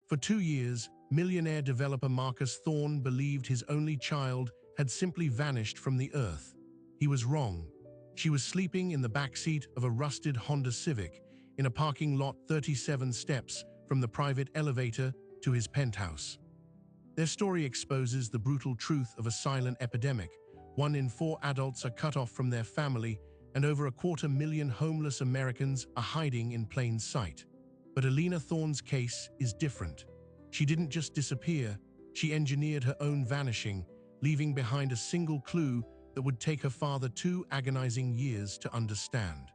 For 2 years, millionaire developer Marcus Thorne believed his only child had simply vanished from the earth. He was wrong. She was sleeping in the backseat of a rusted Honda Civic in a parking lot 37 steps from the private elevator to his penthouse. Their story exposes the brutal truth of a silent epidemic. 1 in 4 adults are cut off from their family, and over 250,000 homeless Americans are hiding in plain sight. But Alina Thorne's case is different. She didn't just disappear, she engineered her own vanishing, leaving behind a single clue that would take her father 2 agonizing years to understand.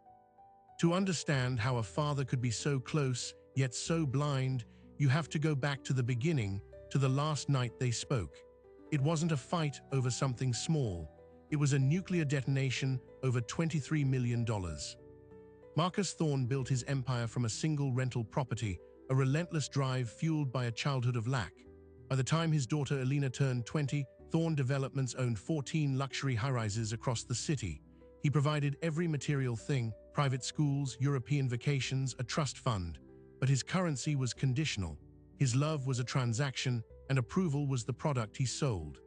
To understand how a father could be so close, yet so blind, you have to go back to the beginning, to the last night they spoke. It wasn't a fight over something small. It was a nuclear detonation over $23 million. Marcus Thorne built his empire from a single rental property, a relentless drive fueled by a childhood of lack. By the time his daughter Alina turned 20, Thorne Developments owned 14 luxury high-rises across the city. He provided every material thing: private schools, European vacations, a trust fund. But his currency was conditional. His love was a transaction, and approval was the product he sold.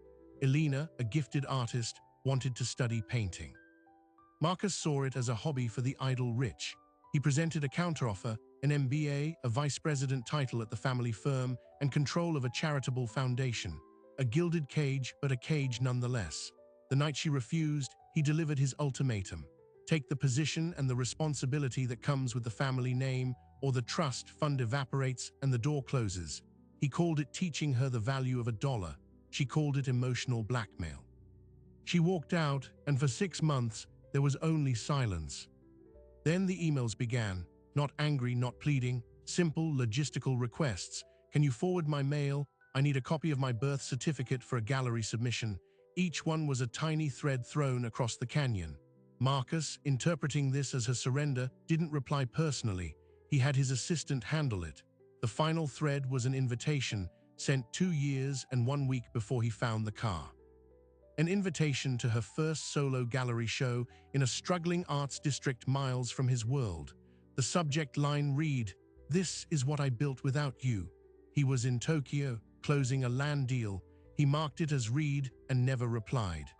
Alina, a gifted artist, wanted to study painting. Marcus saw it as a hobby for the idle rich. He presented a counteroffer: an MBA, a vice president title at the family firm, and control of a charitable foundation. A gilded cage, but a cage nonetheless. The night she refused, he delivered his ultimatum: take the position and the responsibility that comes with the family name, or the trust fund evaporates and the door closes. He called it teaching her the value of $1. She called it emotional blackmail. She walked out, and for 6 months, there was only silence. Then the emails began, not angry, not pleading, simple logistical requests. Can you forward my mail? I need a copy of my birth certificate for a gallery submission. Each one was a tiny thread thrown across the canyon. Marcus, interpreting this as her surrender, didn't reply personally. He had his assistant handle it. The final thread was an invitation, sent 2 years and 1 week before he found the car. An invitation to her first solo gallery show in a struggling arts district miles from his world. The subject line read, "This is what I built without you." He was in Tokyo, closing a land deal. He marked it as read and never replied.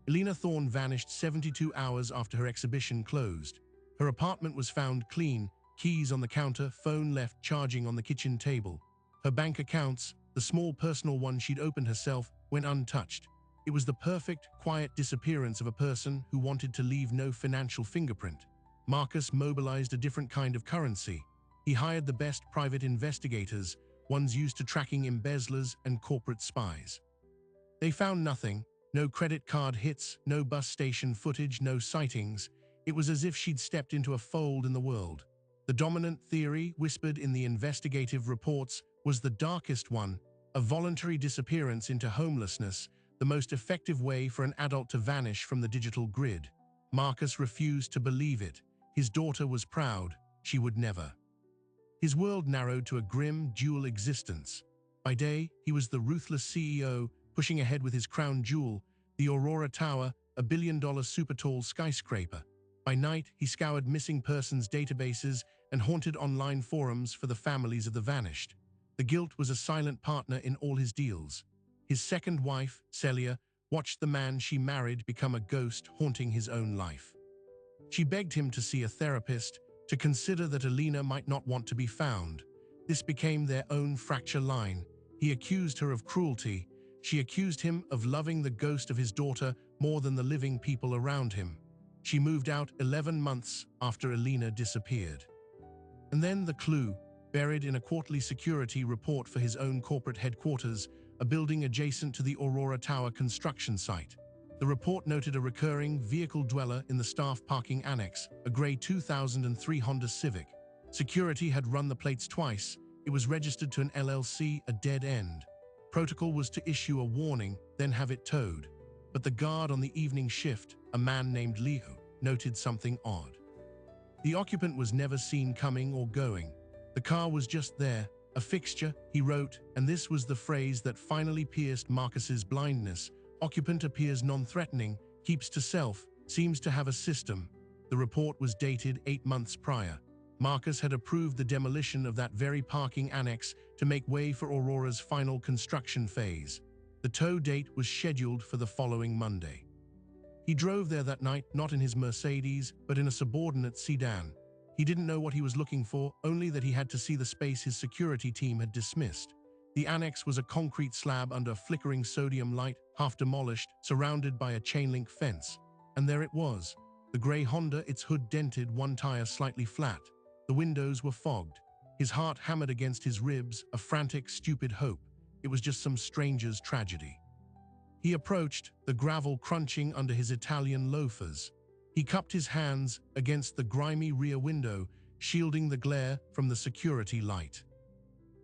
Alina Thorne vanished 72 hours after her exhibition closed. Her apartment was found clean, keys on the counter, phone left charging on the kitchen table. Her bank accounts, the small personal one she'd opened herself, went untouched. It was the perfect, quiet disappearance of a person who wanted to leave no financial fingerprint. Marcus mobilized a different kind of currency. He hired the best private investigators, ones used to tracking embezzlers and corporate spies. They found nothing: no credit card hits, no bus station footage, no sightings. It was as if she'd stepped into a fold in the world. The dominant theory, whispered in the investigative reports, was the darkest one: a voluntary disappearance into homelessness, the most effective way for an adult to vanish from the digital grid. Marcus refused to believe it. His daughter was proud. She would never. His world narrowed to a grim, dual existence. By day, he was the ruthless CEO, pushing ahead with his crown jewel, the Aurora Tower, a billion-dollar super-tall skyscraper. By night, he scoured missing persons databases and haunted online forums for the families of the vanished. The guilt was a silent partner in all his deals. His second wife, Celia, watched the man she married become a ghost haunting his own life. She begged him to see a therapist, to consider that Alina might not want to be found. This became their own fracture line. He accused her of cruelty. She accused him of loving the ghost of his daughter more than the living people around him. She moved out 11 months after Alina disappeared. And then the clue, buried in a quarterly security report for his own corporate headquarters, a building adjacent to the Aurora Tower construction site. The report noted a recurring vehicle dweller in the staff parking annex, a gray 2003 Honda Civic. Security had run the plates twice. It was registered to an LLC, a dead end. Protocol was to issue a warning, then have it towed. But the guard on the evening shift, a man named Leo, noted something odd. The occupant was never seen coming or going. The car was just there, a fixture, he wrote, and this was the phrase that finally pierced Marcus's blindness. Occupant appears non-threatening, keeps to self, seems to have a system. The report was dated 8 months prior. Marcus had approved the demolition of that very parking annex to make way for Aurora's final construction phase. The tow date was scheduled for the following Monday. He drove there that night, not in his Mercedes, but in a subordinate sedan. He didn't know what he was looking for, only that he had to see the space his security team had dismissed. The annex was a concrete slab under flickering sodium light, half demolished, surrounded by a chain-link fence. And there it was, the grey Honda, its hood dented, one tire slightly flat. The windows were fogged. His heart hammered against his ribs, a frantic, stupid hope. It was just some stranger's tragedy. He approached, the gravel crunching under his Italian loafers. He cupped his hands against the grimy rear window, shielding the glare from the security light.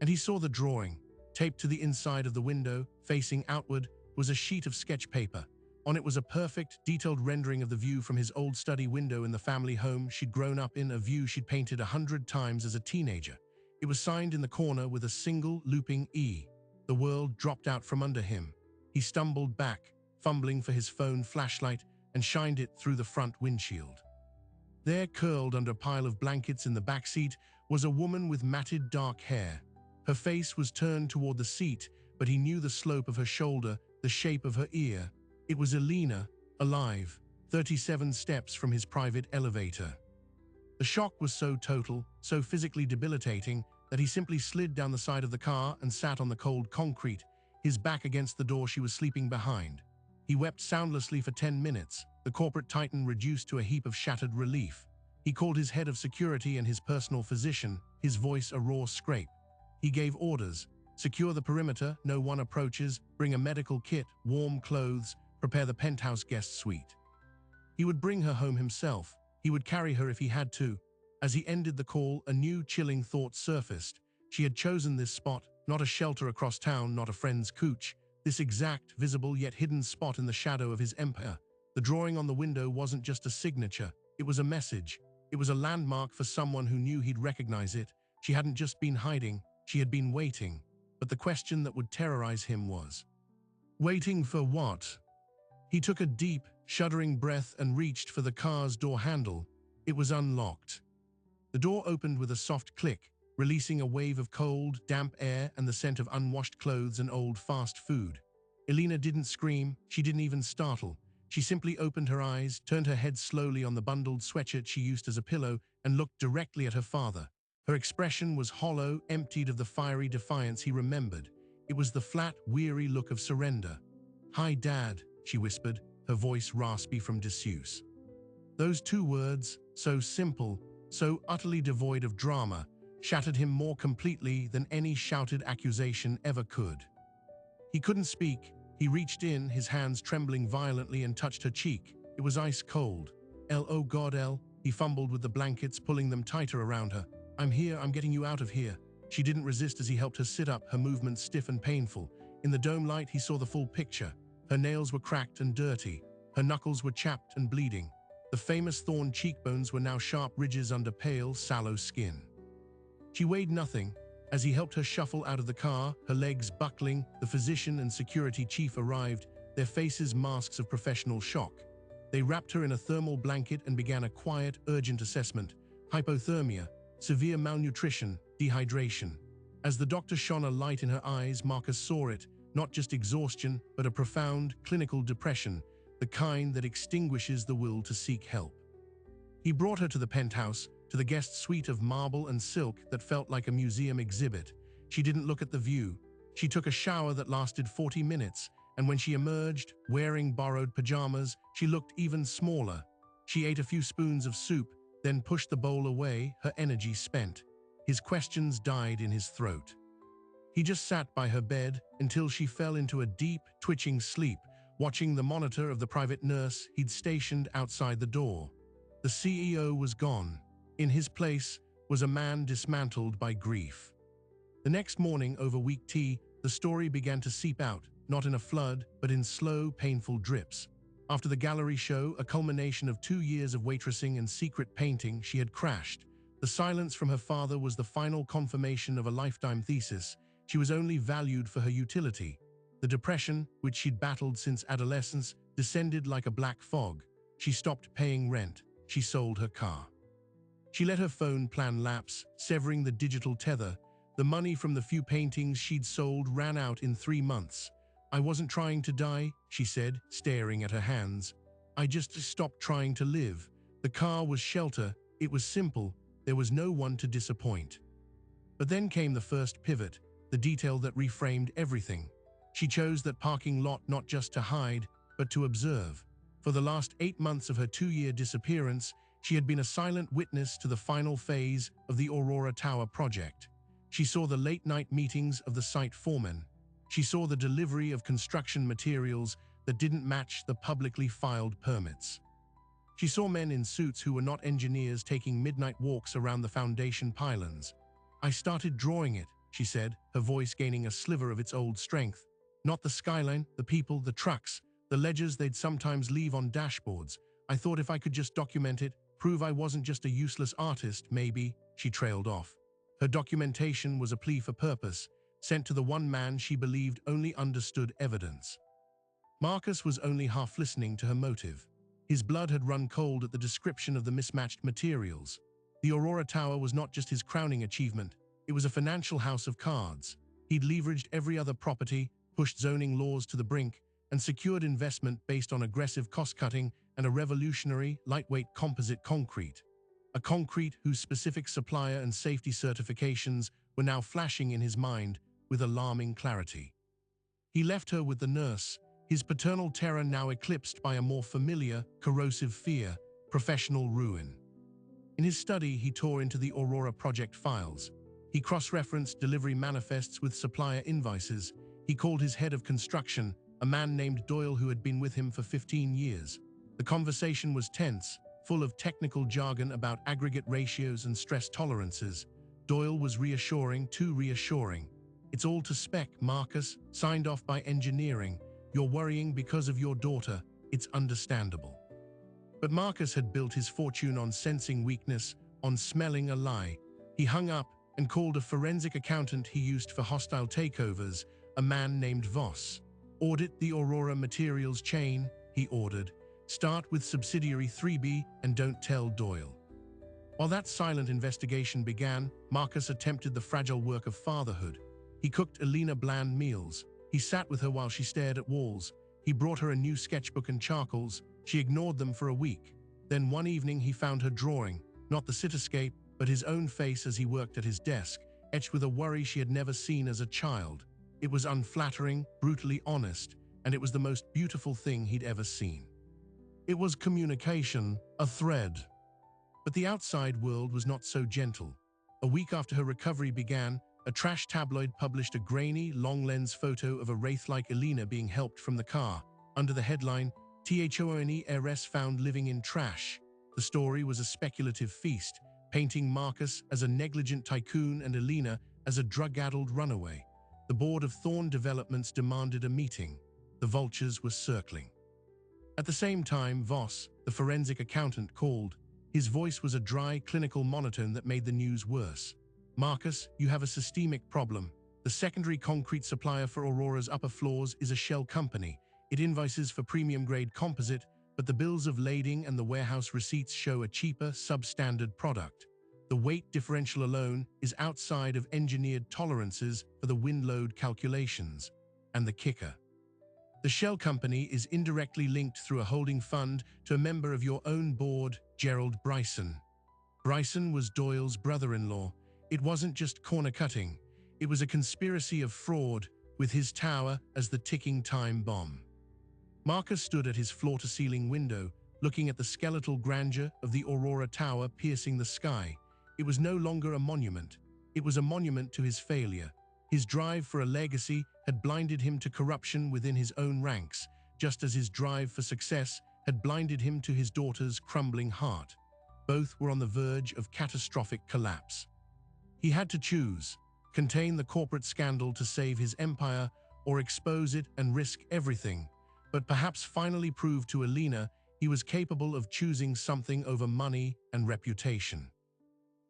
And he saw the drawing. Taped to the inside of the window, facing outward, was a sheet of sketch paper. On it was a perfect, detailed rendering of the view from his old study window in the family home she'd grown up in, a view she'd painted 100 times as a teenager. It was signed in the corner with a single, looping E. The world dropped out from under him. He stumbled back, fumbling for his phone flashlight, and shined it through the front windshield. There, curled under a pile of blankets in the back seat, was a woman with matted dark hair. Her face was turned toward the seat, but he knew the slope of her shoulder, the shape of her ear. It was Elena, alive, 37 steps from his private elevator. The shock was so total, so physically debilitating, that he simply slid down the side of the car and sat on the cold concrete, his back against the door she was sleeping behind. He wept soundlessly for 10 minutes, the corporate titan reduced to a heap of shattered relief. He called his head of security and his personal physician, his voice a raw scrape. He gave orders: secure the perimeter, no one approaches, bring a medical kit, warm clothes, prepare the penthouse guest suite. He would bring her home himself. He would carry her if he had to. As he ended the call, a new chilling thought surfaced. She had chosen this spot, not a shelter across town, not a friend's couch. This exact, visible yet hidden spot in the shadow of his empire. The drawing on the window wasn't just a signature. It was a message. It was a landmark for someone who knew he'd recognize it. She hadn't just been hiding. She had been waiting. But the question that would terrorize him was, waiting for what? He took a deep, shuddering breath and reached for the car's door handle. It was unlocked. The door opened with a soft click, releasing a wave of cold, damp air and the scent of unwashed clothes and old fast food. Elena didn't scream. She didn't even startle. She simply opened her eyes, turned her head slowly on the bundled sweatshirt she used as a pillow, and looked directly at her father. Her expression was hollow, emptied of the fiery defiance he remembered. It was the flat, weary look of surrender. "Hi, Dad," she whispered, her voice raspy from disuse. Those two words, so simple, so utterly devoid of drama, shattered him more completely than any shouted accusation ever could. He couldn't speak. He reached in, his hands trembling violently, and touched her cheek. It was ice cold. Oh God, El," he fumbled with the blankets, pulling them tighter around her. "I'm here, I'm getting you out of here." She didn't resist as he helped her sit up, her movements stiff and painful. In the dome light, he saw the full picture. Her nails were cracked and dirty. Her knuckles were chapped and bleeding. The famous thorn cheekbones were now sharp ridges under pale, sallow skin. She weighed nothing. As he helped her shuffle out of the car, her legs buckling, the physician and security chief arrived, their faces masks of professional shock. They wrapped her in a thermal blanket and began a quiet, urgent assessment. Hypothermia, severe malnutrition, dehydration. As the doctor shone a light in her eyes, Marcus saw it, not just exhaustion, but a profound, clinical depression, the kind that extinguishes the will to seek help. He brought her to the penthouse, to the guest suite of marble and silk that felt like a museum exhibit. She didn't look at the view. She took a shower that lasted 40 minutes, and when she emerged, wearing borrowed pajamas, she looked even smaller. She ate a few spoons of soup, then pushed the bowl away, her energy spent. His questions died in his throat. He just sat by her bed until she fell into a deep, twitching sleep, watching the monitor of the private nurse he'd stationed outside the door. The CEO was gone. In his place was a man dismantled by grief. The next morning, over weak tea, the story began to seep out, not in a flood, but in slow, painful drips. After the gallery show, a culmination of 2 years of waitressing and secret painting, she had crashed. The silence from her father was the final confirmation of a lifetime thesis. She was only valued for her utility. The depression, which she'd battled since adolescence, descended like a black fog. She stopped paying rent. She sold her car. She let her phone plan lapse, severing the digital tether. The money from the few paintings she'd sold ran out in 3 months. "I wasn't trying to die," she said, staring at her hands. "I just stopped trying to live." The car was shelter. It was simple. There was no one to disappoint. But then came the first pivot, the detail that reframed everything. She chose that parking lot not just to hide, but to observe. For the last 8 months of her 2-year disappearance, she had been a silent witness to the final phase of the Aurora Tower project. She saw the late-night meetings of the site foremen. She saw the delivery of construction materials that didn't match the publicly filed permits. She saw men in suits who were not engineers taking midnight walks around the foundation pylons. "I started drawing it," she said, her voice gaining a sliver of its old strength. "Not the skyline, the people, the trucks, the ledgers they'd sometimes leave on dashboards. I thought if I could just document it, prove I wasn't just a useless artist, maybe," she trailed off. Her documentation was a plea for purpose, sent to the one man she believed only understood evidence. Marcus was only half listening to her motive. His blood had run cold at the description of the mismatched materials. The Aurora Tower was not just his crowning achievement, it was a financial house of cards. He'd leveraged every other property, pushed zoning laws to the brink, and secured investment based on aggressive cost-cutting and a revolutionary, lightweight composite concrete. A concrete whose specific supplier and safety certifications were now flashing in his mind with alarming clarity. He left her with the nurse, his paternal terror now eclipsed by a more familiar, corrosive fear: professional ruin. In his study, he tore into the Aurora project files. He cross-referenced delivery manifests with supplier invoices. He called his head of construction, a man named Doyle who had been with him for 15 years. The conversation was tense, full of technical jargon about aggregate ratios and stress tolerances. Doyle was reassuring, too reassuring. "It's all to spec, Marcus, signed off by engineering. You're worrying because of your daughter. It's understandable." But Marcus had built his fortune on sensing weakness, on smelling a lie. He hung up and called a forensic accountant he used for hostile takeovers, a man named Voss. "Audit the Aurora materials chain," he ordered. "Start with subsidiary 3B and don't tell Doyle." While that silent investigation began, Marcus attempted the fragile work of fatherhood. He cooked Elena bland meals. He sat with her while she stared at walls. He brought her a new sketchbook and charcoals. She ignored them for a week. Then one evening he found her drawing, not the cityscape, but his own face as he worked at his desk, etched with a worry she had never seen as a child. It was unflattering, brutally honest, and it was the most beautiful thing he'd ever seen. It was communication, a thread. But the outside world was not so gentle. A week after her recovery began, a trash tabloid published a grainy, long-lens photo of a wraith-like Elena being helped from the car. Under the headline, "THONE heiress found living in trash." The story was a speculative feast, painting Marcus as a negligent tycoon and Elena as a drug-addled runaway. The board of Thorne Developments demanded a meeting. The vultures were circling. At the same time, Voss, the forensic accountant, called. His voice was a dry, clinical monotone that made the news worse. "Marcus, you have a systemic problem. The secondary concrete supplier for Aurora's upper floors is a shell company. It invoices for premium-grade composite, but the bills of lading and the warehouse receipts show a cheaper, substandard product. The weight differential alone is outside of engineered tolerances for the wind load calculations. And the kicker: the shell company is indirectly linked through a holding fund to a member of your own board, Gerald Bryson." Bryson was Doyle's brother-in-law. It wasn't just corner-cutting. It was a conspiracy of fraud, with his tower as the ticking time bomb. Marcus stood at his floor-to-ceiling window, looking at the skeletal grandeur of the Aurora Tower piercing the sky. It was no longer a monument. It was a monument to his failure. His drive for a legacy had blinded him to corruption within his own ranks, just as his drive for success had blinded him to his daughter's crumbling heart. Both were on the verge of catastrophic collapse. He had to choose: contain the corporate scandal to save his empire, or expose it and risk everything, but perhaps finally prove to Elena he was capable of choosing something over money and reputation.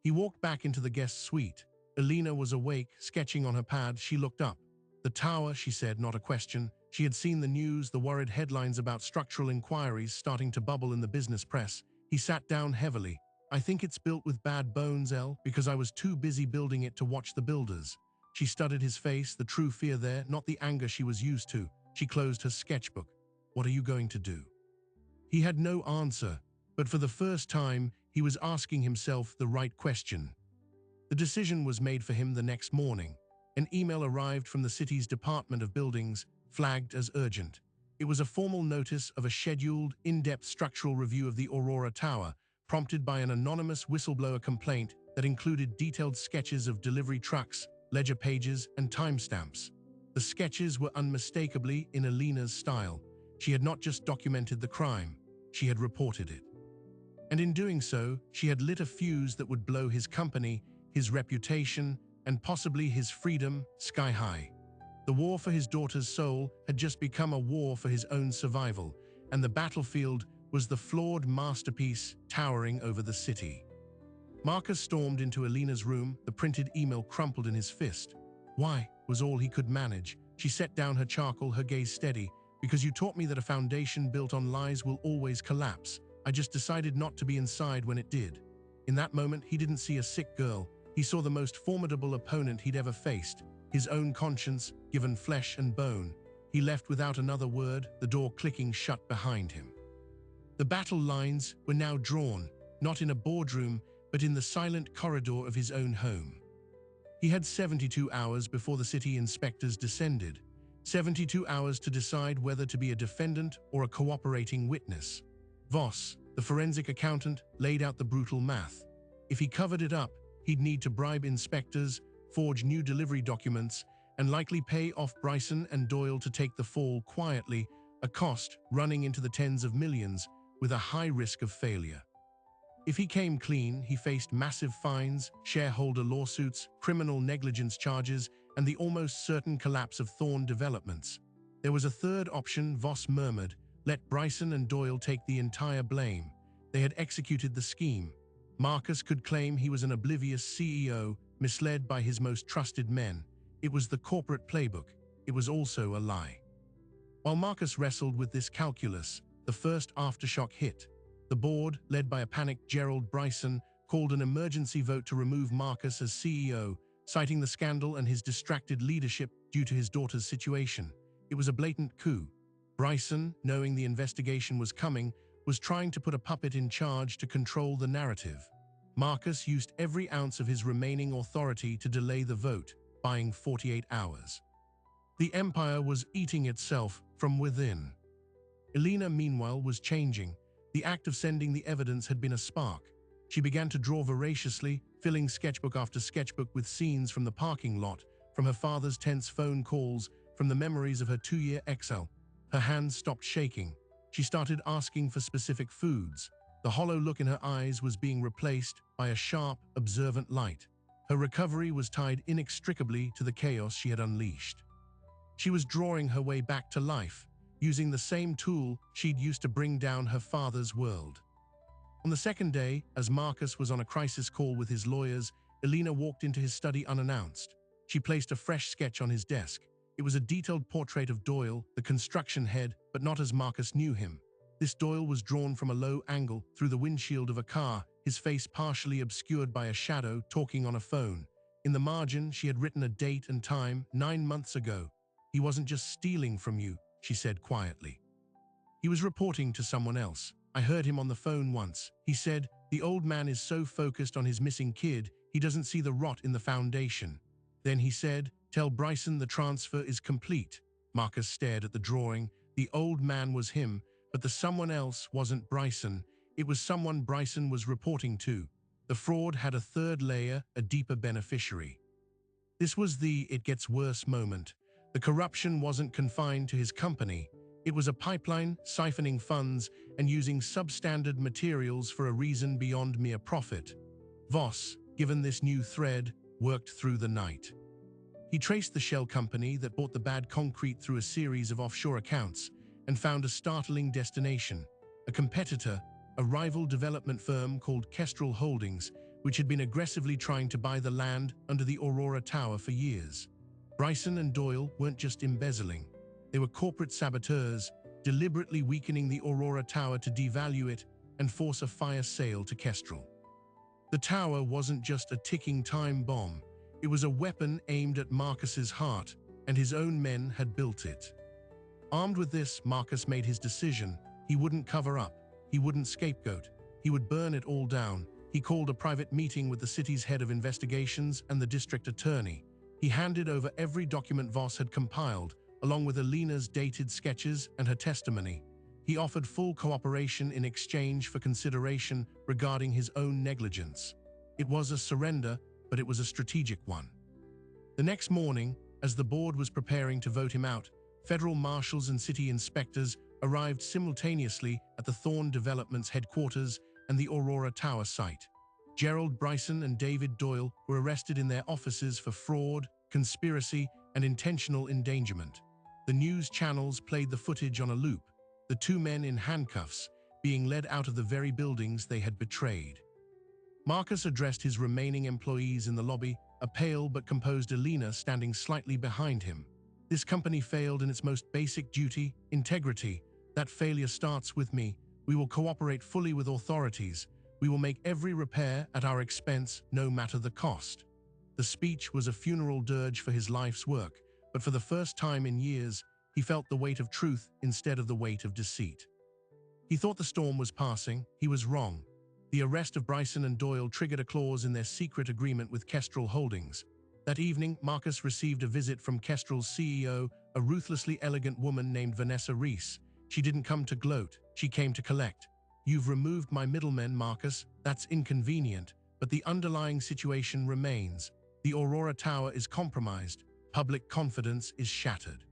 He walked back into the guest suite. Elena was awake, sketching on her pad. She looked up. "The tower," she said, not a question. She had seen the news, the worried headlines about structural inquiries starting to bubble in the business press. He sat down heavily. I think it's built with bad bones, Elle, because I was too busy building it to watch the builders. She studied his face, the true fear there, not the anger she was used to. She closed her sketchbook. What are you going to do? He had no answer, but for the first time, he was asking himself the right question. The decision was made for him the next morning. An email arrived from the city's Department of Buildings, flagged as urgent. It was a formal notice of a scheduled, in-depth structural review of the Aurora Tower, prompted by an anonymous whistleblower complaint that included detailed sketches of delivery trucks, ledger pages, and timestamps. The sketches were unmistakably in Alina's style. She had not just documented the crime, she had reported it. And in doing so, she had lit a fuse that would blow his company, his reputation, and possibly his freedom sky high. The war for his daughter's soul had just become a war for his own survival, and the battlefield was the flawed masterpiece towering over the city. Marcus stormed into Alina's room, the printed email crumpled in his fist. Why, was all he could manage. She set down her charcoal, her gaze steady. Because you taught me that a foundation built on lies will always collapse. I just decided not to be inside when it did. In that moment, he didn't see a sick girl. He saw the most formidable opponent he'd ever faced. His own conscience, given flesh and bone. He left without another word, the door clicking shut behind him. The battle lines were now drawn, not in a boardroom, but in the silent corridor of his own home. He had 72 hours before the city inspectors descended. 72 hours to decide whether to be a defendant or a cooperating witness. Voss, the forensic accountant, laid out the brutal math. If he covered it up, he'd need to bribe inspectors, forge new delivery documents, and likely pay off Bryson and Doyle to take the fall quietly, a cost running into the tens of millions, with a high risk of failure. If he came clean, he faced massive fines, shareholder lawsuits, criminal negligence charges, and the almost certain collapse of Thorn Developments. There was a third option, Voss murmured. Let Bryson and Doyle take the entire blame. They had executed the scheme. Marcus could claim he was an oblivious CEO, misled by his most trusted men. It was the corporate playbook. It was also a lie. While Marcus wrestled with this calculus, the first aftershock hit. The board, led by a panicked Gerald Bryson, called an emergency vote to remove Marcus as CEO, citing the scandal and his distracted leadership due to his daughter's situation. It was a blatant coup. Bryson, knowing the investigation was coming, was trying to put a puppet in charge to control the narrative. Marcus used every ounce of his remaining authority to delay the vote, buying 48 hours. The empire was eating itself from within. Alina, meanwhile, was changing. The act of sending the evidence had been a spark. She began to draw voraciously, filling sketchbook after sketchbook with scenes from the parking lot, from her father's tense phone calls, from the memories of her 2-year exile. Her hands stopped shaking. She started asking for specific foods. The hollow look in her eyes was being replaced by a sharp, observant light. Her recovery was tied inextricably to the chaos she had unleashed. She was drawing her way back to life, using the same tool she'd used to bring down her father's world. On the second day, as Marcus was on a crisis call with his lawyers, Alina walked into his study unannounced. She placed a fresh sketch on his desk. It was a detailed portrait of Doyle, the construction head, but not as Marcus knew him. This Doyle was drawn from a low angle through the windshield of a car, his face partially obscured by a shadow, talking on a phone. In the margin, she had written a date and time, 9 months ago. He wasn't just stealing from you, she said quietly. He was reporting to someone else. I heard him on the phone once. He said, the old man is so focused on his missing kid, he doesn't see the rot in the foundation. Then he said, tell Bryson the transfer is complete. Marcus stared at the drawing. The old man was him, but the someone else wasn't Bryson. It was someone Bryson was reporting to. The fraud had a third layer, a deeper beneficiary. This was the it gets worse moment. The corruption wasn't confined to his company. It was a pipeline, siphoning funds and using substandard materials for a reason beyond mere profit. Voss, given this new thread, worked through the night. He traced the shell company that bought the bad concrete through a series of offshore accounts and found a startling destination, a competitor, a rival development firm called Kestrel Holdings, which had been aggressively trying to buy the land under the Aurora Tower for years. Bryson and Doyle weren't just embezzling. They were corporate saboteurs, deliberately weakening the Aurora Tower to devalue it and force a fire sale to Kestrel. The tower wasn't just a ticking time bomb. It was a weapon aimed at Marcus's heart, and his own men had built it. Armed with this, Marcus made his decision. He wouldn't cover up. He wouldn't scapegoat. He would burn it all down. He called a private meeting with the city's head of investigations and the district attorney. He handed over every document Voss had compiled, along with Alina's dated sketches and her testimony. He offered full cooperation in exchange for consideration regarding his own negligence. It was a surrender, but it was a strategic one. The next morning, as the board was preparing to vote him out, federal marshals and city inspectors arrived simultaneously at the Thorn Development's headquarters and the Aurora Tower site. Gerald Bryson and David Doyle were arrested in their offices for fraud, conspiracy, and intentional endangerment. The news channels played the footage on a loop, the two men in handcuffs being led out of the very buildings they had betrayed. Marcus addressed his remaining employees in the lobby, a pale but composed Alina standing slightly behind him. This company failed in its most basic duty, integrity. That failure starts with me. We will cooperate fully with authorities. We will make every repair at our expense, no matter the cost. The speech was a funeral dirge for his life's work, but for the first time in years, he felt the weight of truth instead of the weight of deceit. He thought the storm was passing. He was wrong. The arrest of Bryson and Doyle triggered a clause in their secret agreement with Kestrel Holdings. That evening, Marcus received a visit from Kestrel's CEO, a ruthlessly elegant woman named Vanessa Reese. She didn't come to gloat, she came to collect. You've removed my middlemen, Marcus. That's inconvenient, but the underlying situation remains. The Aurora Tower is compromised. Public confidence is shattered.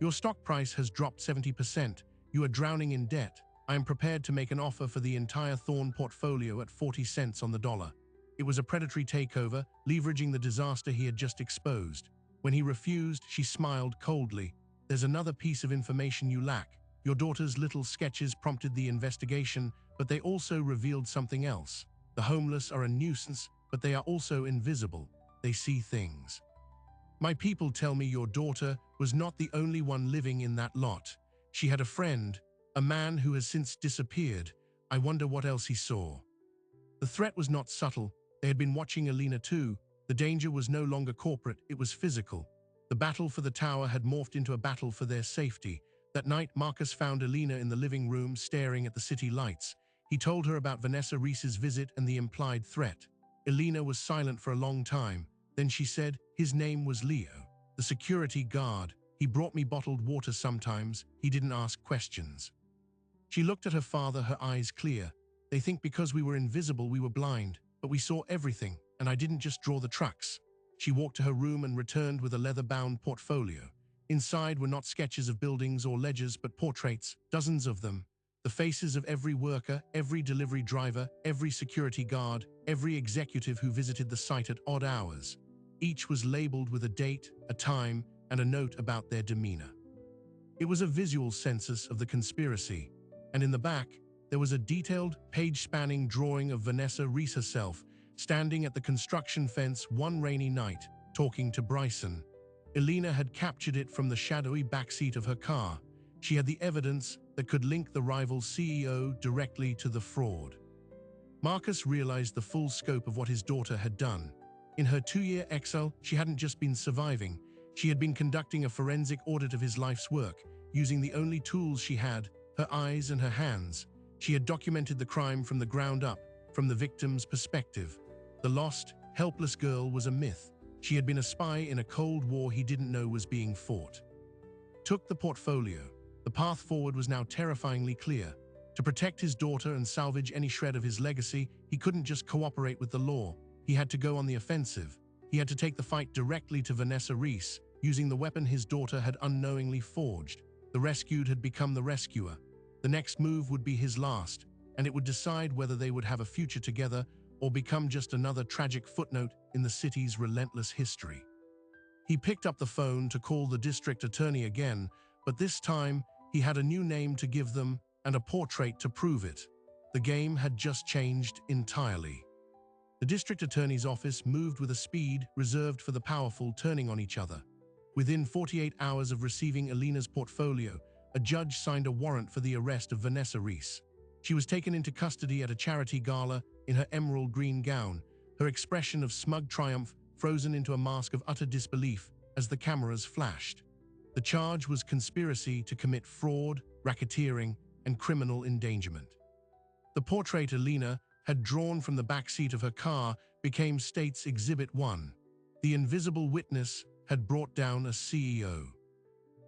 Your stock price has dropped 70%. You are drowning in debt. I am prepared to make an offer for the entire Thorn portfolio at 40 cents on the dollar. It was a predatory takeover, leveraging the disaster he had just exposed. When he refused, she smiled coldly. There's another piece of information you lack. Your daughter's little sketches prompted the investigation, but they also revealed something else. The homeless are a nuisance, but they are also invisible. They see things. My people tell me your daughter was not the only one living in that lot. She had a friend, a man who has since disappeared. I wonder what else he saw. The threat was not subtle. They had been watching Alina too. The danger was no longer corporate, it was physical. The battle for the tower had morphed into a battle for their safety. That night, Marcus found Alina in the living room staring at the city lights. He told her about Vanessa Reese's visit and the implied threat. Alina was silent for a long time. Then she said, his name was Leo, the security guard. He brought me bottled water sometimes. He didn't ask questions. She looked at her father, her eyes clear. They think because we were invisible, we were blind, but we saw everything, and I didn't just draw the trucks. She walked to her room and returned with a leather-bound portfolio. Inside were not sketches of buildings or ledgers, but portraits, dozens of them. The faces of every worker, every delivery driver, every security guard, every executive who visited the site at odd hours. Each was labeled with a date, a time, and a note about their demeanor. It was a visual census of the conspiracy, and in the back, there was a detailed, page-spanning drawing of Vanessa Reese herself, standing at the construction fence one rainy night, talking to Bryson. Alina had captured it from the shadowy backseat of her car. She had the evidence that could link the rival CEO directly to the fraud. Marcus realized the full scope of what his daughter had done. In her 2-year exile, she hadn't just been surviving. She had been conducting a forensic audit of his life's work, using the only tools she had, her eyes and her hands. She had documented the crime from the ground up, from the victim's perspective. The lost, helpless girl was a myth. She had been a spy in a Cold War he didn't know was being fought. Took the portfolio. The path forward was now terrifyingly clear. To protect his daughter and salvage any shred of his legacy, he couldn't just cooperate with the law. He had to go on the offensive. He had to take the fight directly to Vanessa Reese, using the weapon his daughter had unknowingly forged. The rescued had become the rescuer. The next move would be his last, and it would decide whether they would have a future together or become just another tragic footnote in the city's relentless history. He picked up the phone to call the district attorney again, but this time he had a new name to give them and a portrait to prove it. The game had just changed entirely. The district attorney's office moved with a speed reserved for the powerful, turning on each other. Within 48 hours of receiving Alina's portfolio, a judge signed a warrant for the arrest of Vanessa Reese. She was taken into custody at a charity gala, in her emerald green gown, her expression of smug triumph frozen into a mask of utter disbelief as the cameras flashed. The charge was conspiracy to commit fraud, racketeering, and criminal endangerment. The portrait Alina had drawn from the backseat of her car became State's Exhibit 1. The invisible witness had brought down a CEO.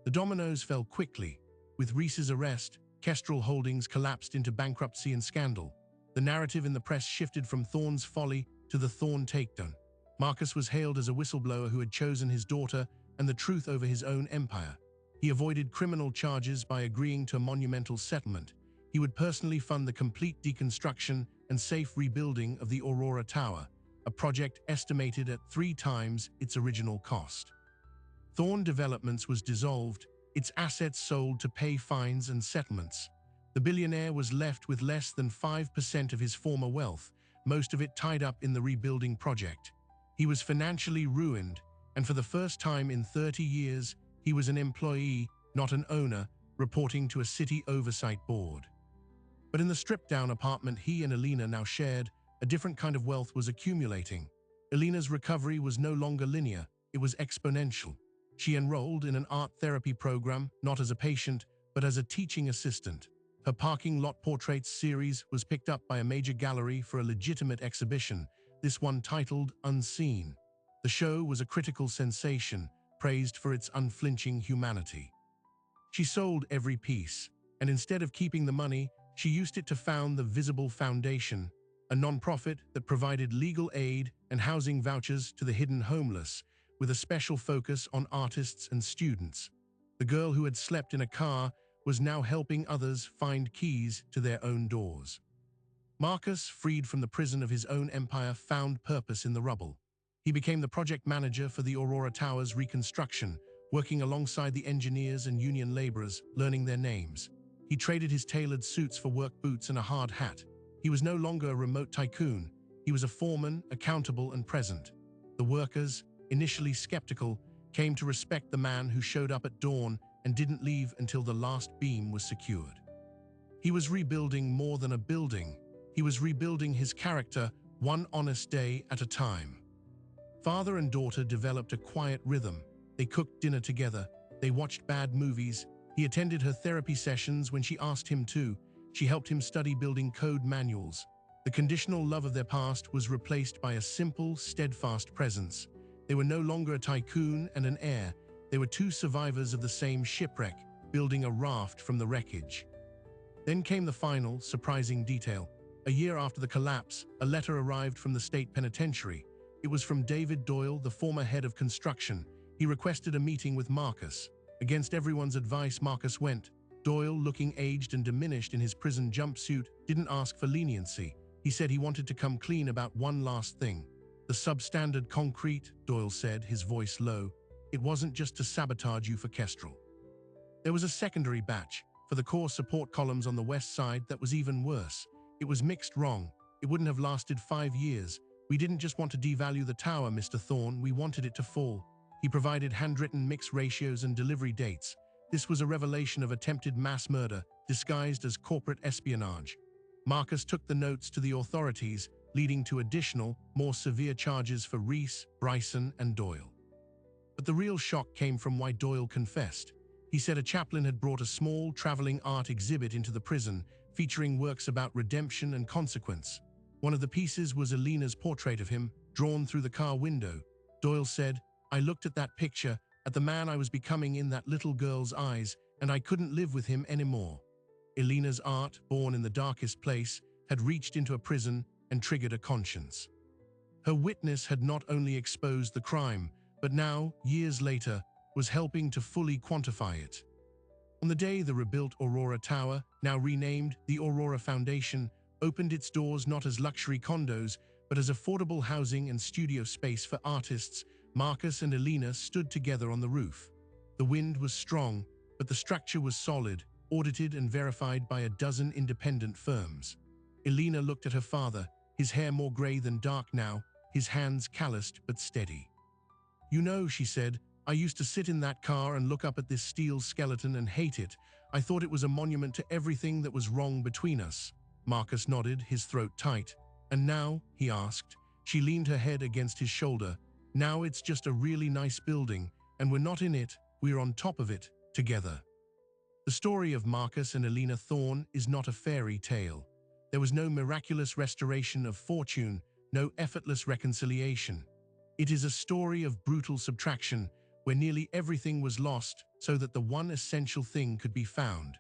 The dominoes fell quickly. With Reese's arrest, Kestrel Holdings collapsed into bankruptcy and scandal. The narrative in the press shifted from Thorne's folly to the Thorne takedown. Marcus was hailed as a whistleblower who had chosen his daughter and the truth over his own empire. He avoided criminal charges by agreeing to a monumental settlement. He would personally fund the complete deconstruction and safe rebuilding of the Aurora Tower, a project estimated at 3 times its original cost. Thorne Developments was dissolved, its assets sold to pay fines and settlements. The billionaire was left with less than 5% of his former wealth, most of it tied up in the rebuilding project. He was financially ruined, and for the first time in 30 years, he was an employee, not an owner, reporting to a city oversight board. But in the stripped-down apartment he and Alina now shared, a different kind of wealth was accumulating. Alina's recovery was no longer linear, it was exponential. She enrolled in an art therapy program, not as a patient, but as a teaching assistant. Her parking lot portraits series was picked up by a major gallery for a legitimate exhibition, this one titled Unseen. The show was a critical sensation, praised for its unflinching humanity. She sold every piece, and instead of keeping the money, she used it to found the Visible Foundation, a non-profit that provided legal aid and housing vouchers to the hidden homeless, with a special focus on artists and students. The girl who had slept in a car was now helping others find keys to their own doors. Marcus, freed from the prison of his own empire, found purpose in the rubble. He became the project manager for the Aurora Tower's reconstruction, working alongside the engineers and union laborers, learning their names. He traded his tailored suits for work boots and a hard hat. He was no longer a remote tycoon. He was a foreman, accountable and present. The workers, initially skeptical, came to respect the man who showed up at dawn and didn't leave until the last beam was secured. He was rebuilding more than a building. He was rebuilding his character, one honest day at a time. Father and daughter developed a quiet rhythm. They cooked dinner together. They watched bad movies. He attended her therapy sessions when she asked him to. She helped him study building code manuals. The conditional love of their past was replaced by a simple, steadfast presence. They were no longer a tycoon and an heir. They were 2 survivors of the same shipwreck, building a raft from the wreckage. Then came the final, surprising detail. A year after the collapse, a letter arrived from the state penitentiary. It was from David Doyle, the former head of construction. He requested a meeting with Marcus. Against everyone's advice, Marcus went. Doyle, looking aged and diminished in his prison jumpsuit, didn't ask for leniency. He said he wanted to come clean about one last thing. The substandard concrete, Doyle said, his voice low. It wasn't just to sabotage you for Kestrel. There was a secondary batch, for the core support columns on the west side, that was even worse. It was mixed wrong. It wouldn't have lasted 5 years. We didn't just want to devalue the tower, Mr. Thorne, we wanted it to fall. He provided handwritten mix ratios and delivery dates. This was a revelation of attempted mass murder, disguised as corporate espionage. Marcus took the notes to the authorities, leading to additional, more severe charges for Reese, Bryson, and Doyle. But the real shock came from why Doyle confessed. He said a chaplain had brought a small, traveling art exhibit into the prison, featuring works about redemption and consequence. One of the pieces was Alina's portrait of him, drawn through the car window. Doyle said, I looked at that picture, at the man I was becoming in that little girl's eyes, and I couldn't live with him anymore. Alina's art, born in the darkest place, had reached into a prison and triggered a conscience. Her witness had not only exposed the crime, but now, years later, was helping to fully quantify it. On the day the rebuilt Aurora Tower, now renamed the Aurora Foundation, opened its doors not as luxury condos, but as affordable housing and studio space for artists, Marcus and Alina stood together on the roof. The wind was strong, but the structure was solid, audited and verified by a dozen independent firms. Alina looked at her father, his hair more gray than dark now, his hands calloused but steady. You know, she said, I used to sit in that car and look up at this steel skeleton and hate it. I thought it was a monument to everything that was wrong between us. Marcus nodded, his throat tight. "And now?" he asked. She leaned her head against his shoulder. "Now it's just a really nice building, and we're not in it, we're on top of it, together." The story of Marcus and Elena Thorne is not a fairy tale. There was no miraculous restoration of fortune, no effortless reconciliation. It is a story of brutal subtraction, where nearly everything was lost so that the one essential thing could be found.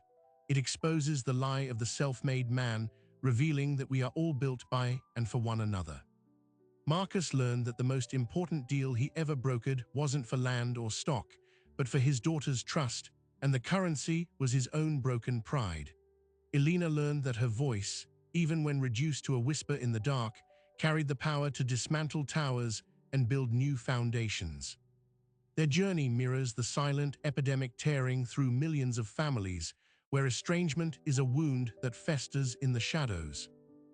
It exposes the lie of the self-made man, revealing that we are all built by and for one another. Marcus learned that the most important deal he ever brokered wasn't for land or stock, but for his daughter's trust, and the currency was his own broken pride. Elena learned that her voice, even when reduced to a whisper in the dark, carried the power to dismantle towers and build new foundations. Their journey mirrors the silent epidemic tearing through millions of families, where estrangement is a wound that festers in the shadows.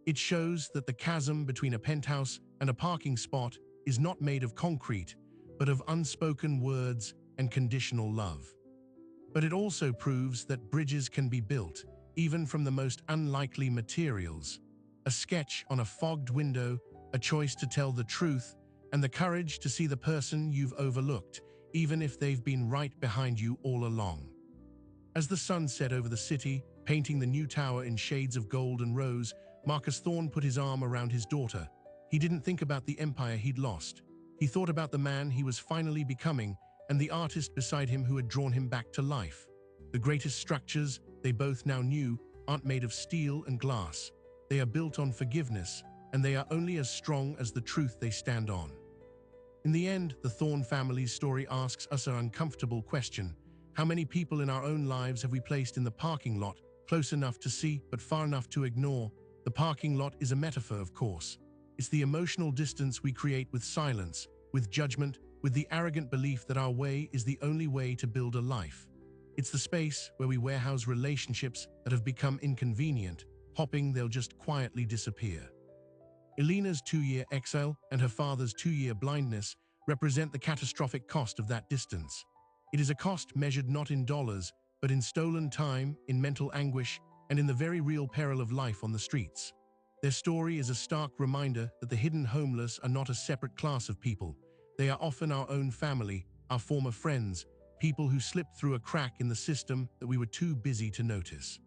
It shows that the chasm between a penthouse and a parking spot is not made of concrete, but of unspoken words and conditional love. But it also proves that bridges can be built, even from the most unlikely materials. A sketch on a fogged window, a choice to tell the truth, and the courage to see the person you've overlooked, even if they've been right behind you all along. As the sun set over the city, painting the new tower in shades of gold and rose, Marcus Thorne put his arm around his daughter. He didn't think about the empire he'd lost. He thought about the man he was finally becoming and the artist beside him who had drawn him back to life. The greatest structures, they both now knew, aren't made of steel and glass. They are built on forgiveness, and they are only as strong as the truth they stand on. In the end, the Thorne family's story asks us an uncomfortable question. How many people in our own lives have we placed in the parking lot, close enough to see but far enough to ignore? The parking lot is a metaphor, of course. It's the emotional distance we create with silence, with judgment, with the arrogant belief that our way is the only way to build a life. It's the space where we warehouse relationships that have become inconvenient, hoping they'll just quietly disappear. Elena's 2-year exile and her father's 2-year blindness represent the catastrophic cost of that distance. It is a cost measured not in dollars, but in stolen time, in mental anguish, and in the very real peril of life on the streets. Their story is a stark reminder that the hidden homeless are not a separate class of people. They are often our own family, our former friends, people who slipped through a crack in the system that we were too busy to notice.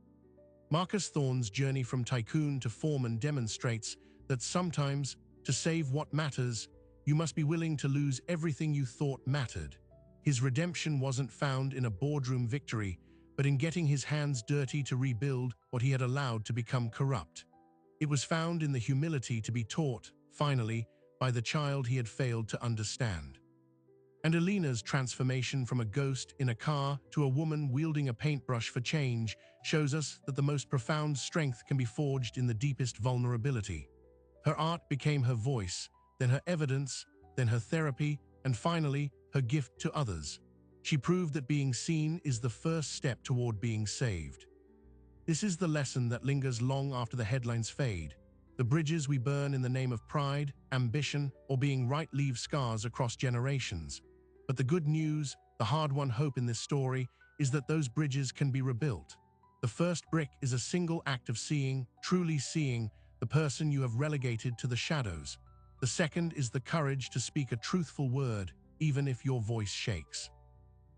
Marcus Thorne's journey from tycoon to foreman demonstrates that sometimes, to save what matters, you must be willing to lose everything you thought mattered. His redemption wasn't found in a boardroom victory, but in getting his hands dirty to rebuild what he had allowed to become corrupt. It was found in the humility to be taught, finally, by the child he had failed to understand. And Elena's transformation from a ghost in a car to a woman wielding a paintbrush for change shows us that the most profound strength can be forged in the deepest vulnerability. Her art became her voice, then her evidence, then her therapy, and finally, her gift to others. She proved that being seen is the first step toward being saved. This is the lesson that lingers long after the headlines fade. The bridges we burn in the name of pride, ambition, or being right leave scars across generations. But the good news, the hard-won hope in this story, is that those bridges can be rebuilt. The first brick is a single act of seeing, truly seeing, the person you have relegated to the shadows. The second is the courage to speak a truthful word, even if your voice shakes.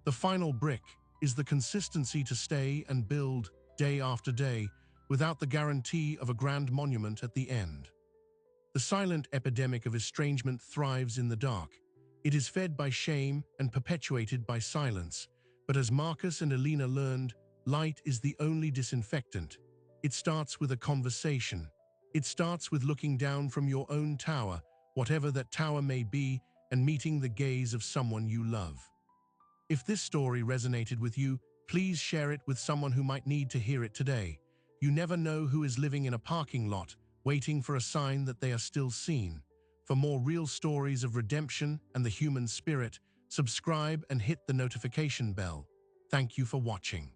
The final brick is the consistency to stay and build, day after day, without the guarantee of a grand monument at the end. The silent epidemic of estrangement thrives in the dark. It is fed by shame and perpetuated by silence. But as Marcus and Elena learned, light is the only disinfectant. It starts with a conversation. It starts with looking down from your own tower, whatever that tower may be, and meeting the gaze of someone you love. If this story resonated with you, please share it with someone who might need to hear it today. You never know who is living in a parking lot, waiting for a sign that they are still seen. For more real stories of redemption and the human spirit, subscribe and hit the notification bell. Thank you for watching.